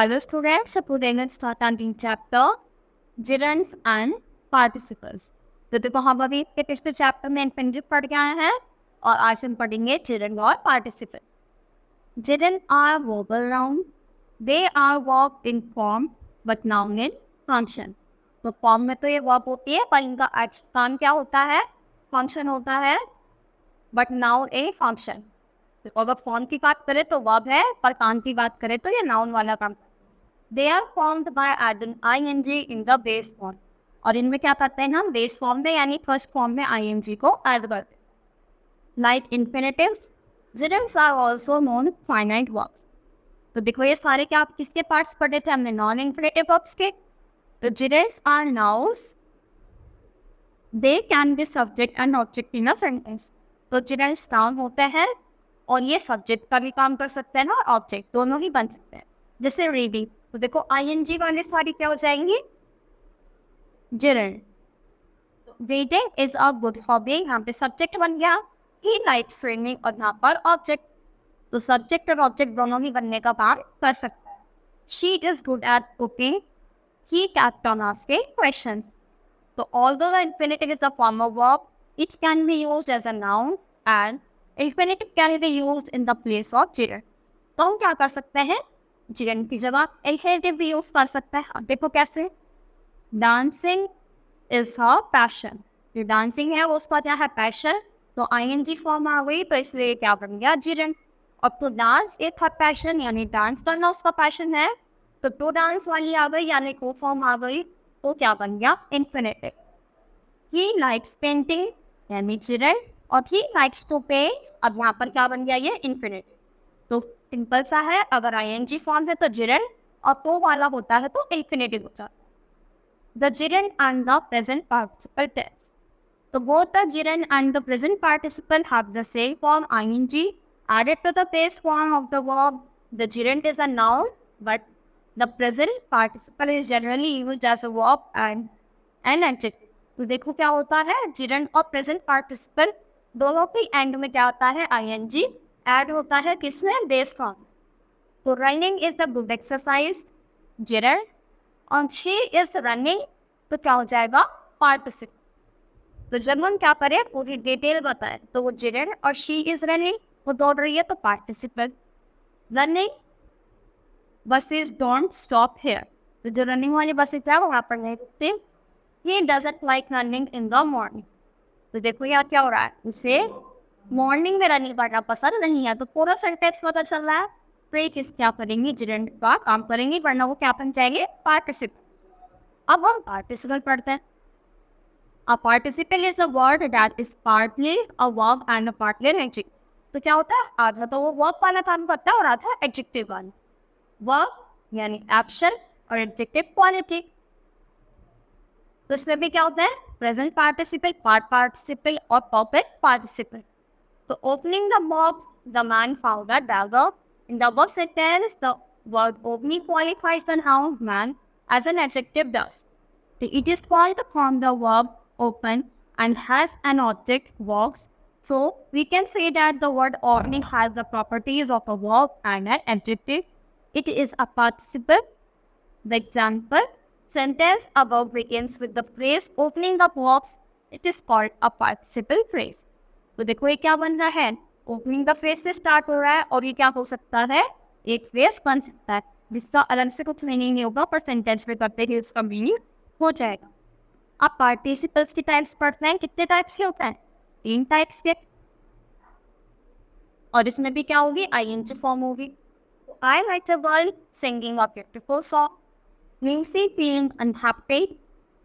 Hello students, so today let's start our new chapter gerunds and participles. तो देखो हम अभी के पिछले चैप्टर में इन्फिनिटिव पढ़ के आए हैं और आज हम पढ़ेंगे gerund और participle. Gerund are verbal noun. They are verb in form but noun in function. तो फॉर्म में तो ये वर्ब होती है पर इनका काम क्या होता है? फंक्शन होता है बट नाउन ए फंक्शन. तो अगर फॉर्म की बात करें तो वर्ब है पर काम की बात करें तो ये नाउन वाला काम. They are formed by adding ing in the base form. और इनमें क्या करते हैं हम? बेस फॉर्म में यानी फर्स्ट फॉर्म में ing को ऐड करते हैं. Like infinitives, gerunds are also known finite verbs. तो देखो ये सारे क्या आप किसके पार्ट्स पढ़े थे हमने? नॉन इन्फिनिटिव वर्ब्स के. तो gerunds are nouns. They can be subject and object in a sentence. तो gerunds नाउन होते हैं और ये सब्जेक्ट का भी काम कर सकते हैं ना, और ऑब्जेक्ट दोनों ही बन सकते हैं. जैसे रीडिंग, तो देखो ing वाले सारी क्या हो जाएंगी? gerund. Reading is a good hobby, यहाँ पे सब्जेक्ट बन गया. ही लाइक्स स्विमिंग और यहाँ पर ऑब्जेक्ट. तो सब्जेक्ट और ऑब्जेक्ट दोनों ही बनने का काम कर सकता है. She is good at cooking. He kept on asking questions. So although the infinitive is a form of verb, it can be used as a noun and infinitive can be used in the place of gerund. तो हम क्या कर सकते हैं? gerund की जगह infinitive भी use कर सकते हैं. देखो कैसे? Dancing is her passion. जो डांसिंग है वो उसका क्या है? पैशन. तो ing फॉर्म आ गई तो इसलिए क्या बन गया? gerund. और to dance is her passion यानी डांस करना उसका पैशन है. तो टू डांस वाली आ गई यानी टू फॉर्म आ गई तो क्या बन गया? infinitive. ही लाइक्स पेंटिंग यानी gerund. और ही लाइक्स टू पेंट, अब यहाँ पर क्या बन गया? ये infinitive. तो सिंपल सा है, अगर ing फॉर्म है तो gerund और तो वाला होता है तो infinitive हो जाता है. The gerund and the present participle tense. So both the gerund and the present participle have the same form ing added to the base form of the verb. The gerund is a noun, but the present participle is generally used as a verb and an adjective. तो देखो क्या होता है? gerund और present participle दोनों के and में क्या होता है? ing ऐड होता है किसमें? Base form. तो running is the good exercise, gerund. और शी इज रनिंग तो क्या हो जाएगा? पार्टिसिपल. तो जब हम क्या करें पूरी डिटेल बताएं तो वो gerund और शी इज रनिंग वो दौड़ रही है तो participle. Running buses don't stop hair. तो जो रनिंग वाली बसेस है वो वहाँ पर नहीं रुकती. He doesn't like running in the morning. तो देखो यहाँ क्या हो रहा है? उसे मॉर्निंग में रनिंग करना पसंद नहीं है. तो पूरा सेंटेंस पता चल रहा है. तो एक इस क्या करेंगे? gerund का काम करेंगे वरना वो क्या बन जाएंगे? पार्टिसिपल. अब हम पार्टिसिपल पढ़ते हैं. A participle is a word that is partly a verb and a partly an adjective. तो क्या होता है? आधा तो वो verb वाला काम करता है और आधा adjective वाला. Verb यानी action और adjective quality. तो इसमें भी क्या होता है? present participle, part participle और perfect participle. तो opening the box, the man found a dagger. In the above sentence, the word opening qualifies the noun man as an adjective does. It is called from the verb open and has an object box. So we can say that the word opening has the properties of a verb and an adjective. It is a participle. The example sentence above begins with the phrase opening the box. It is called a participle phrase. तो देखो ये क्या बन रहा है? Opening the phrase से start हो रहा है और ये क्या हो सकता है? एक फ्रेज बन सकता है जिसका अलग से कुछ मीनिंग नहीं होगा पर सेंटेंस में करते ही उसका मीनिंग हो जाएगा. अब पार्टिसिपल्स के टाइप्स पढ़ते हैं. कितने टाइप्स के होते हैं? 3 टाइप्स के. और इसमें भी क्या होगी? ing फॉर्म होगी. तो I write a girl singing a beautiful song. Lucy feeling unhappy,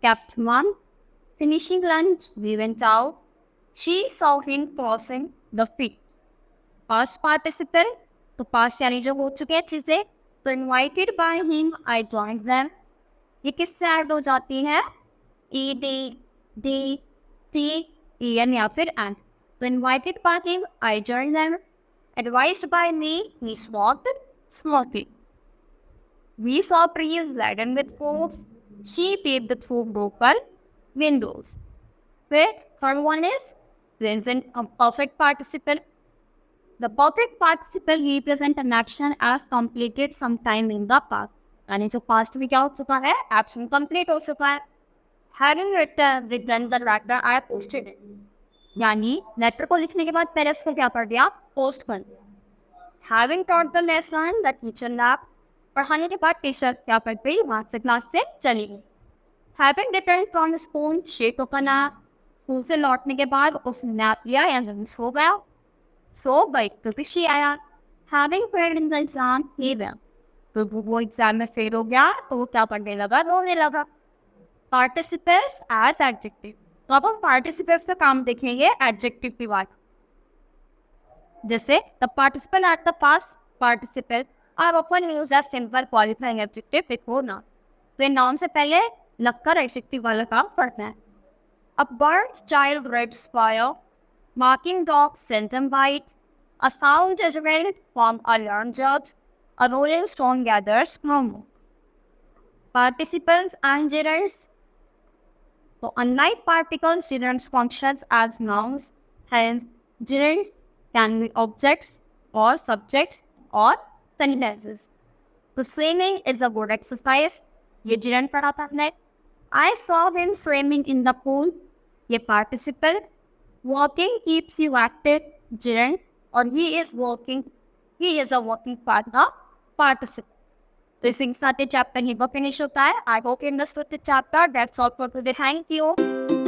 kept mum. Finishing lunch, we went out. She saw him crossing the field. Past participle, तो past यानी जो हो चुके हैं चीजें. तो invited by him, I joined them. ये किससे ऐड हो जाती है? ed, d, t, en या फिर and. तो invited by him, I joined them. Advised by me, he smoked smoking. We saw trees laden with fruits. She peeped through broken windows. Where third one is present perfect participle. The perfect participle represents an action as completed sometime in the past. यानी जो past में क्या हो चुका है, action complete हो चुका है। Having written the letter I posted it, यानी लेटर को लिखने के बाद पहले उसको क्या कर दिया, पोस्ट कर दिया। Having taught the lesson the teacher lap, पढ़ाने के बाद टीचर क्या कर गई, वहाँ से क्लास से चली गई। Having return from school she took a nap, school से लौटने के बाद उसने नैप लिया यानी सो गया, सो गई क्योंकि शी आया। Having failed in the exam he well, तो वो एग्जाम में फेल हो गया तो वो क्या करने लगा, रोने लगा। पार्टिसिपेट्स एज एडजेक्टिव, तो अब हम पार्टिसिपेट्स का काम देखेंगे एडजेक्टिव की बात। जैसे the participant at the past participant are often used as simple qualifying adjective before noun, तो ये नाउन से पहले लगकर एडजेक्टिव वाला काम पढ़ना है। A burnt child reads fire, marking dog sent him bite, a sound judgment from a learned judge, a rolling stone gathers murmurs. Participles and gerunds. So unlike particles, gerunds functions as nouns. Hence, gerunds can be objects or subjects or sentences. So swimming is a good exercise. ये gerund पढ़ा था हमने। I saw him swimming in the pool. ये participle. Walking keeps you active, gerund, और he is working, he is a working partner, participle. तो इसी के साथ ये चैप्टर ही फिनिश होता है। I hope you understood the chapter. That's all for today. Thank you.